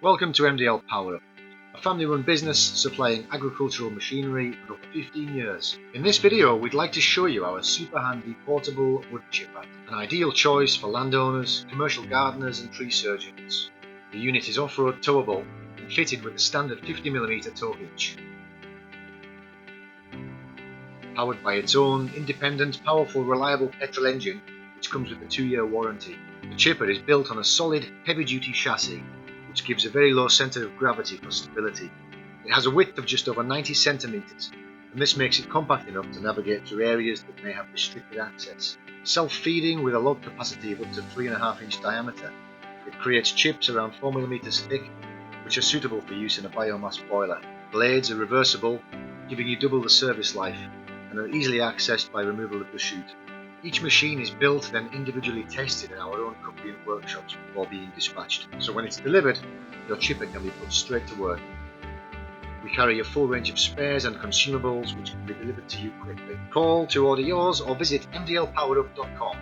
Welcome to MDL Powerup, a family-run business supplying agricultural machinery for over 15 years. In this video, we'd like to show you our super handy portable wood chipper, an ideal choice for landowners, commercial gardeners and tree surgeons. The unit is off-road towable and fitted with a standard 50mm tow hitch. Powered by its own independent, powerful, reliable petrol engine, which comes with a 2-year warranty. The chipper is built on a solid, heavy-duty chassis, which gives a very low centre of gravity for stability. It has a width of just over 90 centimetres, and this makes it compact enough to navigate through areas that may have restricted access. Self-feeding with a load capacity of up to 3.5-inch diameter, it creates chips around 4mm thick, which are suitable for use in a biomass boiler. Blades are reversible, giving you double the service life, and are easily accessed by removal of the chute. Each machine is built then individually tested in our own company and workshops before being dispatched, so when it's delivered, your chipper can be put straight to work. We carry a full range of spares and consumables which can be delivered to you quickly. Call to order yours or visit mdlpowerup.com.